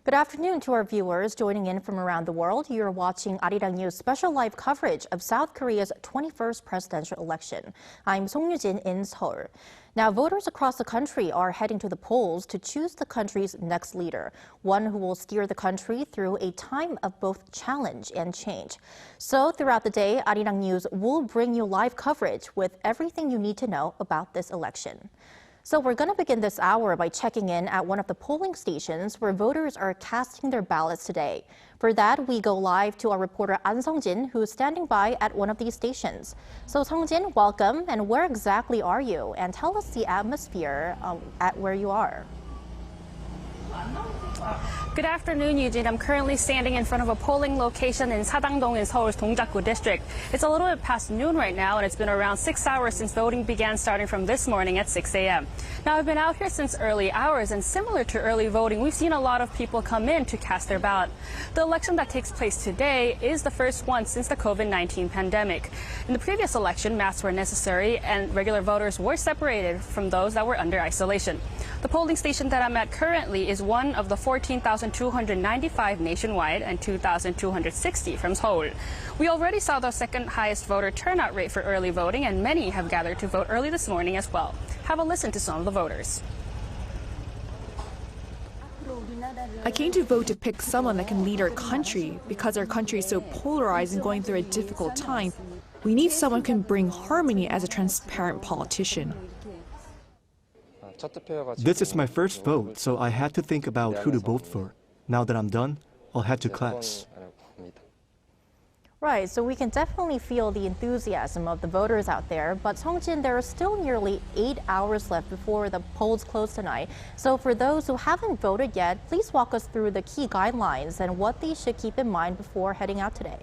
Good afternoon to our viewers joining in from around the world. You're watching Arirang News special live coverage of South Korea's 21st presidential election. I'm Song Yujin in Seoul. Now, voters across the country are heading to the polls to choose the country's next leader, one who will steer the country through a time of both challenge and change. So throughout the day, Arirang News will bring you live coverage with everything you need to know about this election. So we're going to begin this hour by checking in at one of the polling stations where voters are casting their ballots today. For that, we go live to our reporter An Sung-jin, who's standing by at one of these stations. So Sung-jin, welcome. And where exactly are you? And tell us the atmosphere at where you are. Good afternoon, Eugene. I'm currently standing in front of a polling location in Sadangdong in Seoul's Dongjakgu district. It's a little bit past noon right now, and it's been around 6 hours since voting began, starting from this morning at 6 a.m. Now, I've been out here since early hours, and similar to early voting, we've seen a lot of people come in to cast their ballot. The election that takes place today is the first one since the COVID-19 pandemic. In the previous election, masks were necessary, and regular voters were separated from those that were under isolation. The polling station that I'm at currently is one of the 14,295 nationwide and 2,260 from Seoul. We already saw the second highest voter turnout rate for early voting, and many have gathered to vote early this morning as well. Have a listen to some of the voters. I came to vote to pick someone that can lead our country because our country is so polarized and going through a difficult time. We need someone who can bring harmony as a transparent politician. This is my first vote, so I had to think about who to vote for. Now that I'm done, I'll head to class. Right, so we can definitely feel the enthusiasm of the voters out there. But Sung-jin, there are still nearly 8 hours left before the polls close tonight. So for those who haven't voted yet, please walk us through the key guidelines and what they should keep in mind before heading out today.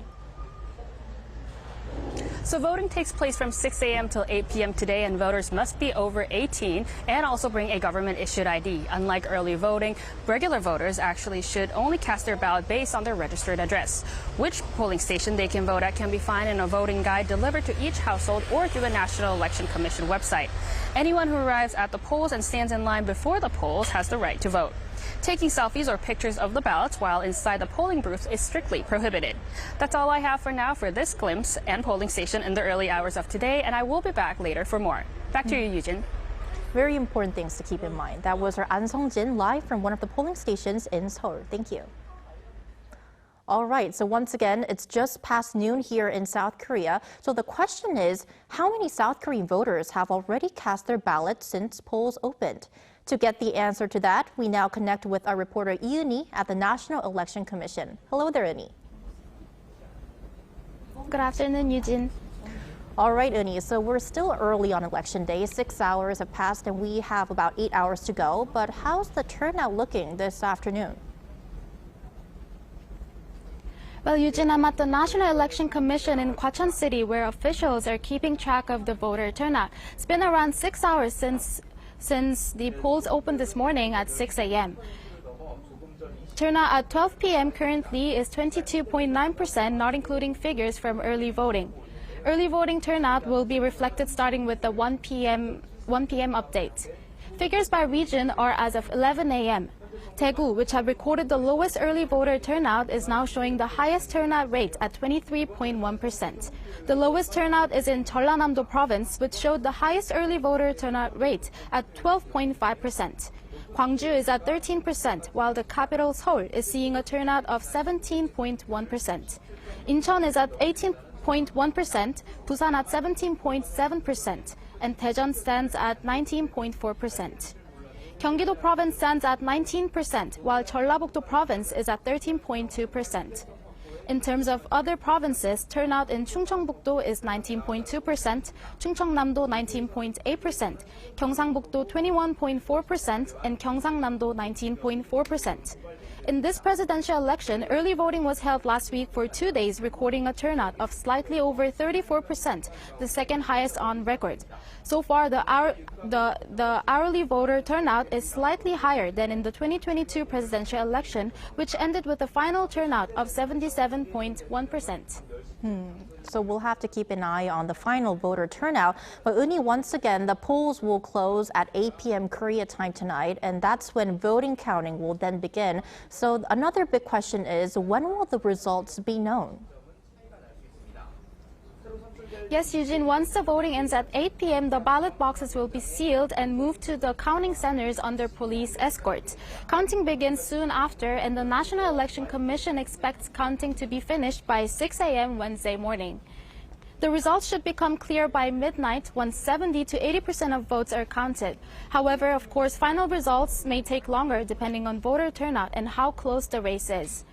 So voting takes place from 6 a.m. till 8 p.m. today, and voters must be over 18 and also bring a government-issued ID. Unlike early voting, regular voters actually should only cast their ballot based on their registered address. Which polling station they can vote at can be found in a voting guide delivered to each household or through the National Election Commission website. Anyone who arrives at the polls and stands in line before the polls has the right to vote. Taking selfies or pictures of the ballots while inside the polling booth is strictly prohibited. That's all I have for now for this glimpse and polling station in the early hours of today, and I will be back later for more. Back to you, Eugene. Very important things to keep in mind. That was our An Sung-jin live from one of the polling stations in Seoul. Thank you. All right, so once again, it's just past noon here in South Korea. So the question is, how many South Korean voters have already cast their ballot since polls opened? To get the answer to that, we now connect with our reporter Lee at the National Election Commission. Hello there, Lee. Good afternoon, Eugene. All right, Uni, so we're still early on election day. 6 hours have passed and we have about 8 hours to go. But how's the turnout looking this afternoon? Well, Eugene, I'm at the National Election Commission in Gwacheon City, where officials are keeping track of the voter turnout. It's been around 6 hours since the polls opened this morning at 6 a.m. Turnout at 12 p.m. currently is 22.9%, not including figures from early voting. Early voting turnout will be reflected starting with the 1 p.m. update. Figures by region are as of 11 a.m. Daegu, which had recorded the lowest early voter turnout, is now showing the highest turnout rate at 23.1%. The lowest turnout is in Jeollanam-do province, which showed the highest early voter turnout rate at 12.5%. Gwangju is at 13%, while the capital Seoul is seeing a turnout of 17.1%. Incheon is at 18.1%, Busan at 17.7%, and Daejeon stands at 19.4%. Gyeonggi-do province stands at 19%, while Jeollabuk-do province is at 13.2%. In terms of other provinces, turnout in Chungcheongbuk-do is 19.2%, Chungcheongnam-do 19.8%, Gyeongsangbuk-do 21.4%, and Gyeongsangnam-do 19.4%. In this presidential election, early voting was held last week for 2 days, recording a turnout of slightly over 34%, the second highest on record. So far, the hourly voter turnout is slightly higher than in the 2022 presidential election, which ended with a final turnout of 77.1%. So we'll have to keep an eye on the final voter turnout. But Uni, once again, the polls will close at 8 p.m. Korea time tonight, and that's when voting counting will then begin. So another big question is, when will the results be known? Yes, Eugene, once the voting ends at 8 p.m., the ballot boxes will be sealed and moved to the counting centers under police escort. Counting begins soon after, and the National Election Commission expects counting to be finished by 6 a.m. Wednesday morning. The results should become clear by midnight once 70 to 80% of votes are counted. However, of course, final results may take longer depending on voter turnout and how close the race is.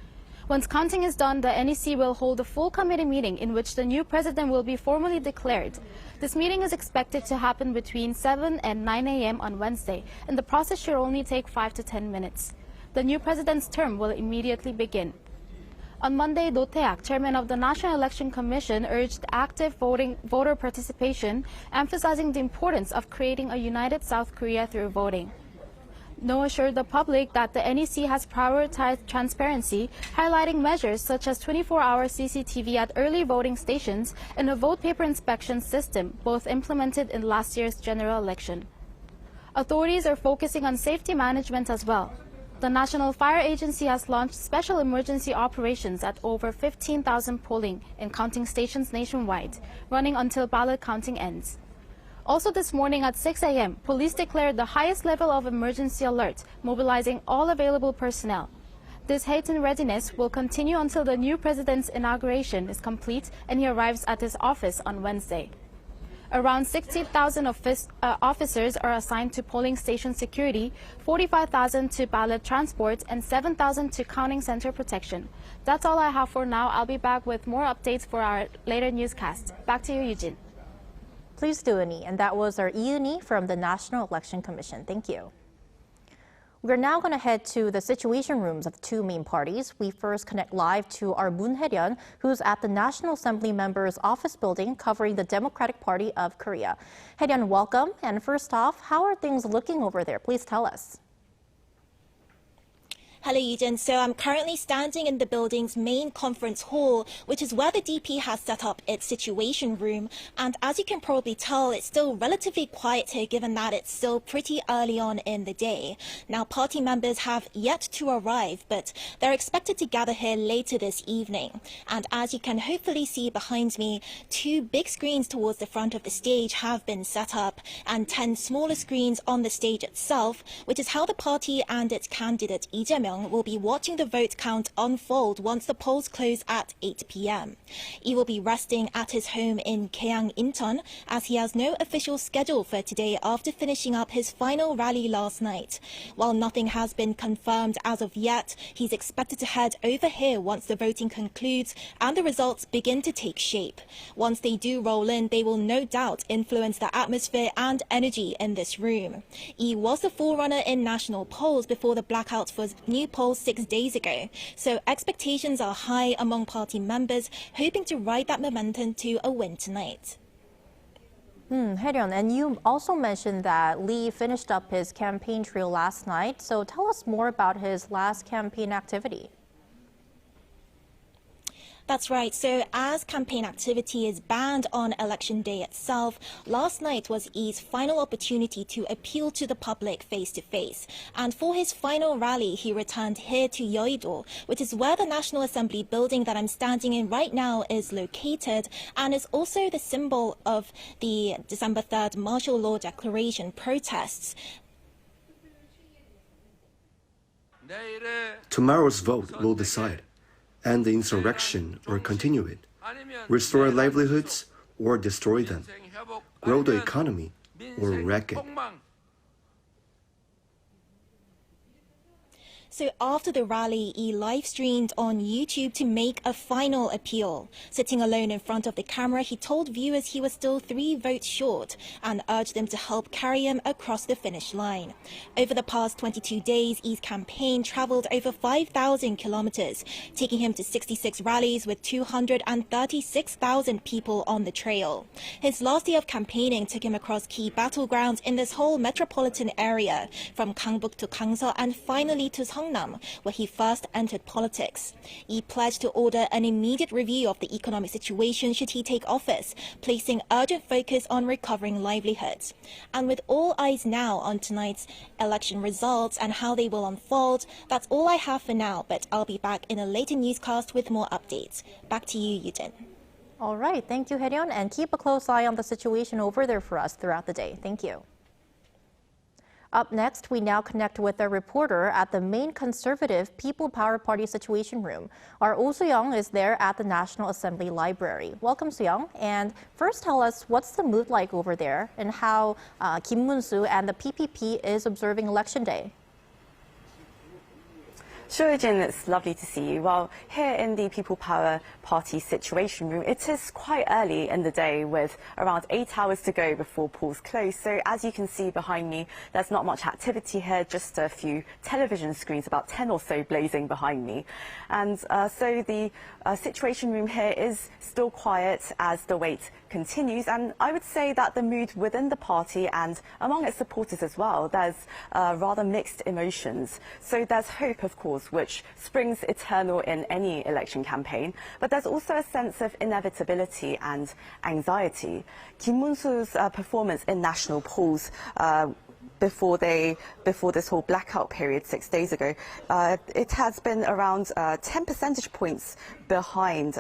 Once counting is done, the NEC will hold a full committee meeting in which the new president will be formally declared. This meeting is expected to happen between 7 and 9 a.m. on Wednesday, and the process should only take 5 to 10 minutes. The new president's term will immediately begin. On Monday, Do Tae-ak, chairman of the National Election Commission, urged active voter participation, emphasizing the importance of creating a united South Korea through voting. No assured the public that the NEC has prioritized transparency, highlighting measures such as 24-hour CCTV at early voting stations and a vote paper inspection system, both implemented in last year's general election. Authorities are focusing on safety management as well. The National Fire Agency has launched special emergency operations at over 15,000 polling and counting stations nationwide, running until ballot counting ends. Also this morning at 6 a.m., police declared the highest level of emergency alert, mobilizing all available personnel. This heightened readiness will continue until the new president's inauguration is complete and he arrives at his office on Wednesday. Around 60,000 officers are assigned to polling station security, 45,000 to ballot transport, and 7,000 to counting center protection. That's all I have for now. I'll be back with more updates for our later newscast. Back to you, Eugene. Please do, Uni. And that was our Uni from the National Election Commission. Thank you. We're now going to head to the situation rooms of two main parties. We first connect live to our Moon Hae-ryun, who's at the National Assembly members' office building covering the Democratic Party of Korea. Hae-ryun, welcome. And first off, how are things looking over there? Please tell us. Hello, Eugene. So I'm currently standing in the building's main conference hall, which is where the DP has set up its situation room. And as you can probably tell, it's still relatively quiet here, given that it's still pretty early on in the day. Now, party members have yet to arrive, but they're expected to gather here later this evening. And as you can hopefully see behind me, 2 big screens towards the front of the stage have been set up, and 10 smaller screens on the stage itself, which is how the party and its candidate Lee Jae-myung will be watching the vote count unfold once the polls close at 8 p.m. He will be resting at his home in Gyeong, Incheon, as he has no official schedule for today after finishing up his final rally last night. While nothing has been confirmed as of yet, he's expected to head over here once the voting concludes and the results begin to take shape. Once they do roll in, they will no doubt influence the atmosphere and energy in this room. He was the forerunner in national polls before the blackout for new polls 6 days ago, so expectations are high among party members, hoping to ride that momentum to a win tonight. Hae-ryun, and you also mentioned that Lee finished up his campaign trail last night, so tell us more about his last campaign activity. That's right. So as campaign activity is banned on election day itself, last night was Lee's final opportunity to appeal to the public face-to-face. And for his final rally, he returned here to Yeouido, which is where the National Assembly building that I'm standing in right now is located, and is also the symbol of the December 3rd martial law declaration protests. Tomorrow's vote will decide. End the insurrection or continue it, restore livelihoods or destroy them, grow the economy or wreck it. So after the rally, he live-streamed on YouTube to make a final appeal. Sitting alone in front of the camera, he told viewers he was still 3 votes short and urged them to help carry him across the finish line. Over the past 22 days, Lee's campaign traveled over 5,000 kilometers, taking him to 66 rallies with 236,000 people on the trail. His last day of campaigning took him across key battlegrounds in this whole metropolitan area, from Gangbuk to Gangseok and finally to Seong Gyeongnam, where he first entered politics. He pledged to order an immediate review of the economic situation should he take office, placing urgent focus on recovering livelihoods. And with all eyes now on tonight's election results and how they will unfold, that's all I have for now, but I'll be back in a later newscast with more updates. Back to you, Yujin. All right, thank you, Hae-ryun, and keep a close eye on the situation over there for us throughout the day. Thank you. Up next, we now connect with a reporter at the main conservative People Power Party Situation Room. Our Oh Soo-young is there at the National Assembly Library. Welcome, Soo-young. And first, tell us what's the mood like over there and how Kim Moon-soo and the PPP is observing Election Day. Sure, Jin, it's lovely to see you. Well, here in the People Power Party Situation Room, it is quite early in the day with around 8 hours to go before polls close. So as you can see behind me, there's not much activity here, just a few television screens, about 10 or so blazing behind me. And so the Situation Room here is still quiet as the wait continues. And I would say that the mood within the party and among its supporters as well, there's rather mixed emotions. So there's hope, of course, which springs eternal in any election campaign, but there's also a sense of inevitability and anxiety. Kim Moon-soo's performance in national polls before this whole blackout period 6 days ago, it has been around 10 percentage points behind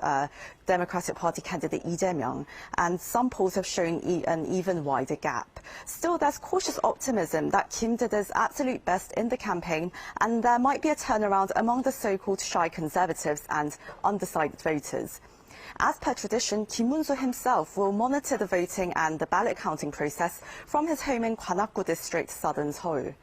Democratic Party candidate Lee Jae-myung, and some polls have shown an even wider gap. Still, there's cautious optimism that Kim did his absolute best in the campaign, and there might be a turnaround among the so-called shy conservatives and undecided voters. As per tradition, Kim Moon-soo himself will monitor the voting and the ballot counting process from his home in Gwanak-gu district, southern Seoul.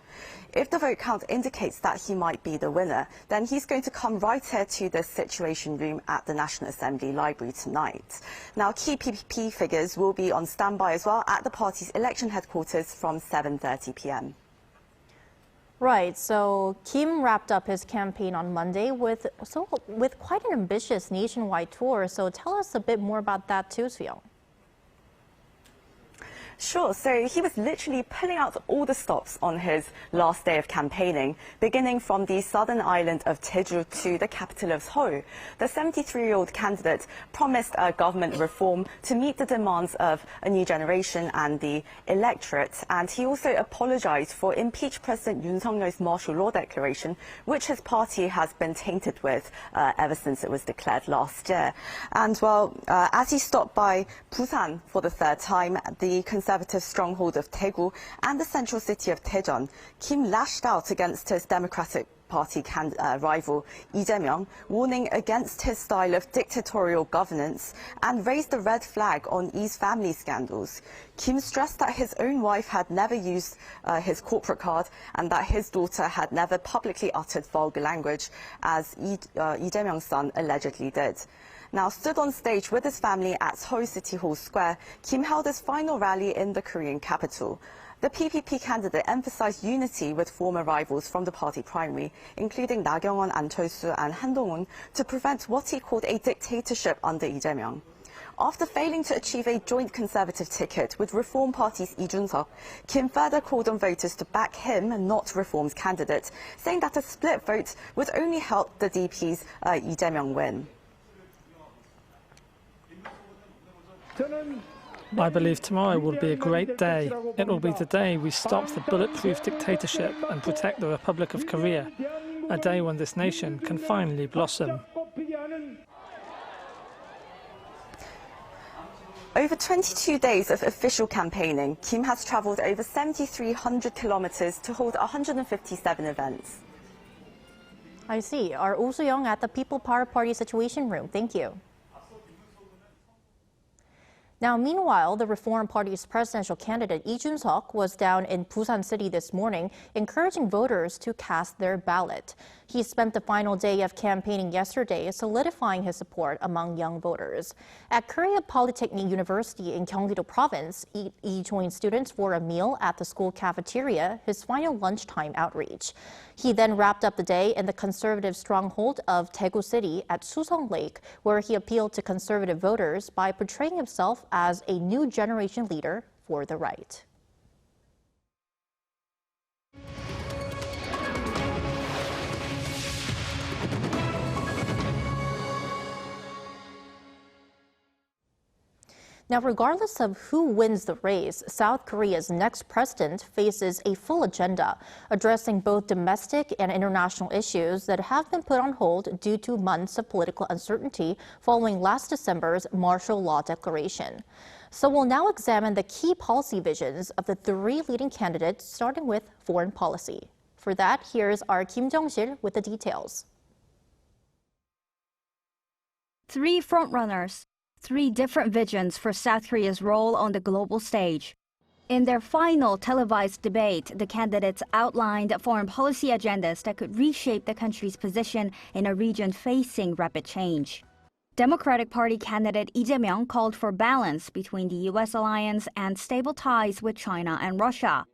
If the vote count indicates that he might be the winner, then he's going to come right here to the Situation Room at the National Assembly Library tonight. Now, key PPP figures will be on standby as well at the party's election headquarters from 7:30 p.m. Right, so Kim wrapped up his campaign on Monday with quite an ambitious nationwide tour. So tell us a bit more about that too, Soo-young. Sure, so he was literally pulling out all the stops on his last day of campaigning, beginning from the southern island of Jeju to the capital of Seoul. The 73-year-old candidate promised government reform to meet the demands of a new generation and the electorate, and he also apologized for impeached President Yoon Suk-yeol's martial law declaration, which his party has been tainted with ever since it was declared last year. And well, as he stopped by Busan for the third time, the conservative stronghold of Daegu and the central city of Daejeon, Kim lashed out against his Democratic Party rival Lee Jae-myung, warning against his style of dictatorial governance and raised the red flag on Lee's family scandals. Kim stressed that his own wife had never used his corporate card and that his daughter had never publicly uttered vulgar language, as Lee Jae-myung's son allegedly did. Now, stood on stage with his family at Seoul City Hall Square, Kim held his final rally in the Korean capital. The PPP candidate emphasized unity with former rivals from the party primary, including Na Kyung-won, An Chol-soo and Han Dong-un, to prevent what he called a dictatorship under Lee Jae-myung. After failing to achieve a joint conservative ticket with Reform Party's Lee Jun-seok, Kim further called on voters to back him and not Reform's candidate, saying that a split vote would only help the DP's Lee Jae-myung win. I believe tomorrow will be a great day. It will be the day we stop the bulletproof dictatorship and protect the Republic of Korea, a day when this nation can finally blossom. Over 22 days of official campaigning, Kim has travelled over 7,300 kilometres to hold 157 events. I see. Our Oh Soo-young at the People Power Party Situation Room. Thank you. Now, meanwhile, the Reform Party's presidential candidate Lee Jun-seok was down in Busan City this morning, encouraging voters to cast their ballot. He spent the final day of campaigning yesterday, solidifying his support among young voters. At Korea Polytechnic University in Gyeonggi-do Province, Lee joined students for a meal at the school cafeteria, his final lunchtime outreach. He then wrapped up the day in the conservative stronghold of Daegu City at Susong Lake, where he appealed to conservative voters by portraying himself as a new generation leader for the right. Now, regardless of who wins the race, South Korea's next president faces a full agenda, addressing both domestic and international issues that have been put on hold due to months of political uncertainty following last December's martial law declaration. So we'll now examine the key policy visions of the three leading candidates, starting with foreign policy. For that, here's our Kim Jong-sil with the details. Three frontrunners. Three different visions for South Korea's role on the global stage. In their final televised debate, the candidates outlined foreign policy agendas that could reshape the country's position in a region facing rapid change. Democratic Party candidate Lee Jae-myung called for balance between the U.S. alliance and stable ties with China and Russia.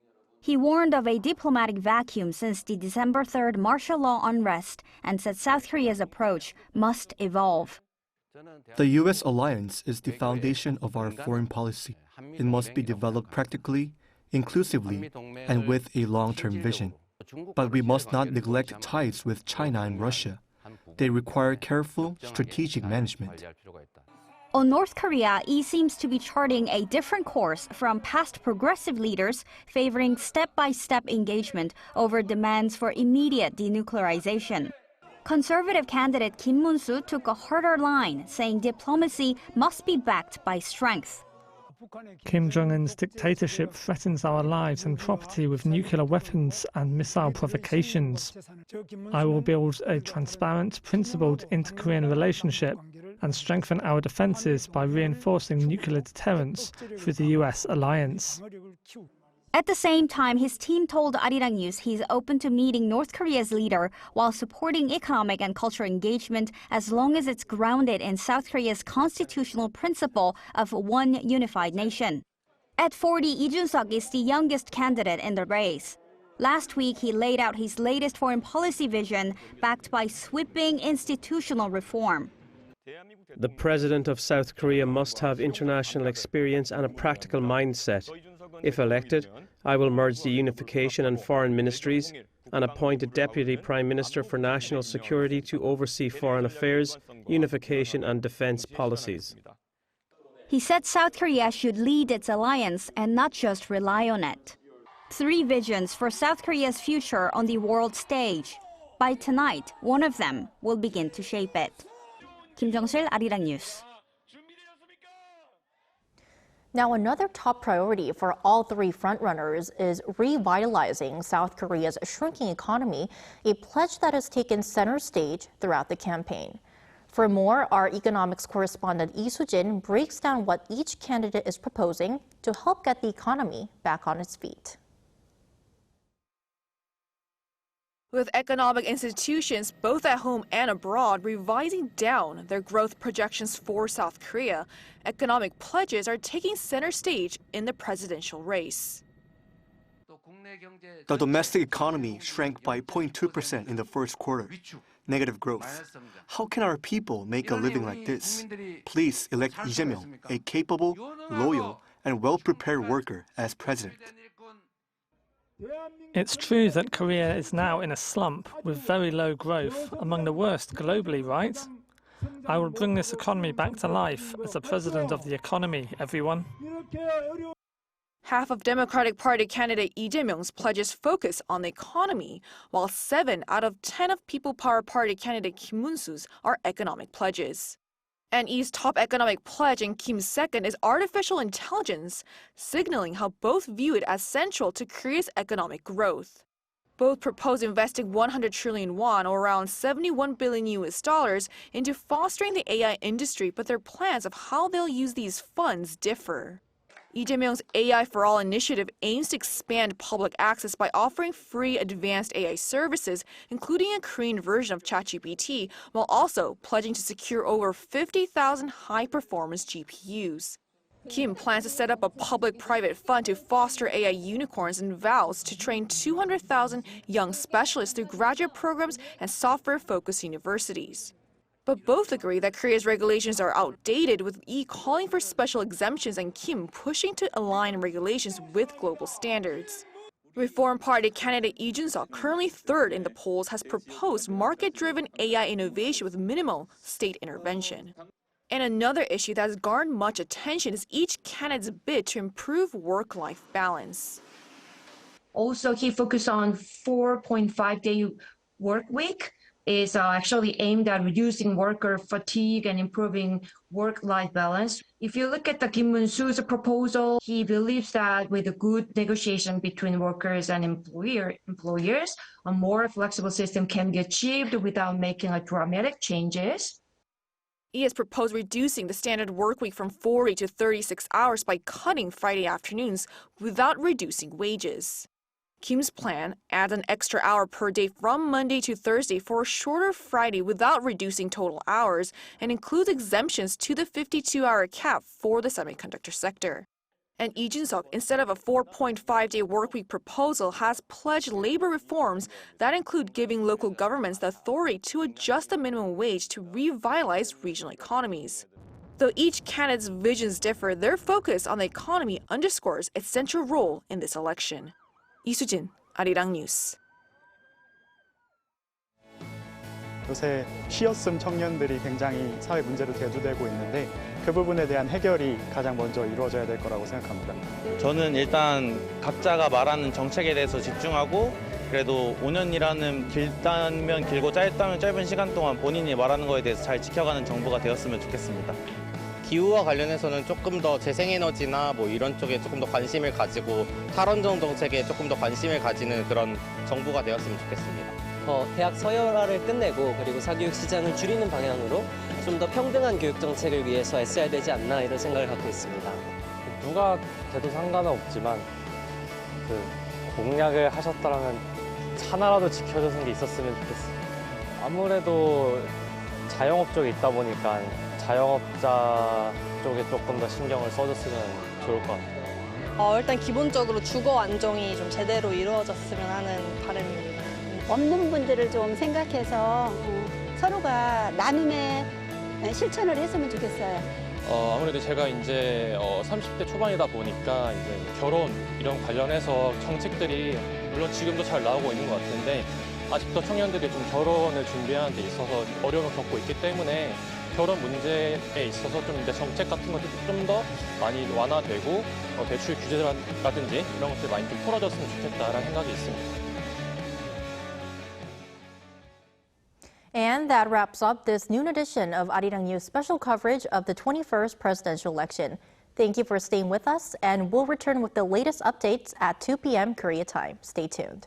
He warned of a diplomatic vacuum since the December 3rd martial law unrest and said South Korea's approach must evolve. The U.S. alliance is the foundation of our foreign policy. It must be developed practically, inclusively, and with a long-term vision. But we must not neglect ties with China and Russia. They require careful, strategic management. On North Korea, Lee seems to be charting a different course from past progressive leaders favoring step-by-step engagement over demands for immediate denuclearization. Conservative candidate Kim Moon-soo took a harder line, saying diplomacy must be backed by strength. Kim Jong-un's dictatorship threatens our lives and property with nuclear weapons and missile provocations. I will build a transparent, principled inter-Korean relationship and strengthen our defenses by reinforcing nuclear deterrence through the U.S. alliance. At the same time, his team told Arirang News he's open to meeting North Korea's leader while supporting economic and cultural engagement as long as it's grounded in South Korea's constitutional principle of one unified nation. At 40, Lee Jun-suk is the youngest candidate in the race. Last week, he laid out his latest foreign policy vision backed by sweeping institutional reform. The president of South Korea must have international experience and a practical mindset. If elected, I will merge the unification and foreign ministries and appoint a deputy prime minister for national security to oversee foreign affairs, unification and defense policies. He said South Korea should lead its alliance and not just rely on it. Three visions for South Korea's future on the world stage. By tonight, one of them will begin to shape it. Kim Jong-sil, Arirang News. Now, another top priority for all three frontrunners is revitalizing South Korea's shrinking economy, a pledge that has taken center stage throughout the campaign. For more, our economics correspondent Lee Soo-jin breaks down what each candidate is proposing to help get the economy back on its feet. With economic institutions both at home and abroad revising down their growth projections for South Korea, economic pledges are taking center stage in the presidential race. The domestic economy shrank by 0.2% in the first quarter. Negative growth. How can our people make a living like this? Please elect Lee Jae-myung, a capable, loyal, and well-prepared worker as president. It's true that Korea is now in a slump with very low growth, among the worst globally, right? I will bring this economy back to life as the president of the economy, everyone. Half of Democratic Party candidate Lee Jae-myung's pledges focus on the economy, while 7 out of 10 of People Power Party candidate Kim Moon-soo's are economic pledges. And Lee's top economic pledge and Kim's second is artificial intelligence, signaling how both view it as central to Korea's economic growth. Both propose investing 100 trillion won, or around $71 billion into fostering the AI industry, but their plans of how they'll use these funds differ. Lee Jae-myung's AI for All initiative aims to expand public access by offering free advanced AI services, including a Korean version of ChatGPT, while also pledging to secure over 50,000 high-performance GPUs. Kim plans to set up a public-private fund to foster AI unicorns and vows to train 200,000 young specialists through graduate programs and software-focused universities. But both agree that Korea's regulations are outdated, with Lee calling for special exemptions and Kim pushing to align regulations with global standards. Reform Party candidate Lee Jun-suk, currently third in the polls, has proposed market-driven AI innovation with minimal state intervention. And another issue that has garnered much attention is each candidate's bid to improve work-life balance. Also, he focused on 4.5-day work week is actually aimed at reducing worker fatigue and improving work-life balance. If you look at the Kim Moon-soo's proposal, he believes that with a good negotiation between workers and employers, a more flexible system can be achieved without making dramatic changes. He has proposed reducing the standard workweek from 40 to 36 hours by cutting Friday afternoons without reducing wages. Kim's plan adds an extra hour per day from Monday to Thursday for a shorter Friday without reducing total hours and includes exemptions to the 52-hour cap for the semiconductor sector. And Lee Jun-seok, instead of a 4.5-day workweek proposal, has pledged labor reforms that include giving local governments the authority to adjust the minimum wage to revitalize regional economies. Though each candidate's visions differ, their focus on the economy underscores its central role in this election. 이수진, 아리랑 뉴스. 요새 쉬었음 청년들이 굉장히 사회 문제로 대두되고 있는데 그 부분에 대한 해결이 가장 먼저 이루어져야 될 거라고 생각합니다. 저는 일단 각자가 말하는 정책에 대해서 집중하고 그래도 5년이라는 길다면 길고 짧다면 짧은 시간 동안 본인이 말하는 거에 대해서 잘 지켜가는 정부가 되었으면 좋겠습니다. 기후와 관련해서는 조금 더 재생에너지나 뭐 이런 쪽에 조금 더 관심을 가지고 탈원전 정책에 조금 더 관심을 가지는 그런 정부가 되었으면 좋겠습니다. 대학 서열화를 끝내고 그리고 사교육 시장을 줄이는 방향으로 좀 더 평등한 교육 정책을 위해서 애써야 되지 않나 이런 생각을 갖고 있습니다. 누가 돼도 상관은 없지만 그 공약을 하셨더라면 하나라도 지켜주는 게 있었으면 좋겠어요. 아무래도 자영업 쪽에 있다 보니까 자영업자 쪽에 조금 더 신경을 써줬으면 좋을 것 같아요. 일단 기본적으로 주거 안정이 좀 제대로 이루어졌으면 하는 바람입니다. 없는 분들을 좀 생각해서 서로가 나눔의 실천을 했으면 좋겠어요. 아무래도 제가 이제 30대 초반이다 보니까 이제 결혼 이런 관련해서 정책들이 물론 지금도 잘 나오고 있는 것 같은데 아직도 청년들이 좀 결혼을 준비하는 데 있어서 어려움을 겪고 있기 때문에 결혼 문제에 있어서 좀 이제 정책 같은 것도 좀 더 많이 완화되고 대출 규제라든지 이런 것들 많이 좀 풀어졌으면 좋겠다라는 생각이 있습니다. And that wraps up this noon edition of Arirang News special coverage of the 21st presidential election. Thank you for staying with us, and we'll return with the latest updates at 2 p.m. Korea time. Stay tuned.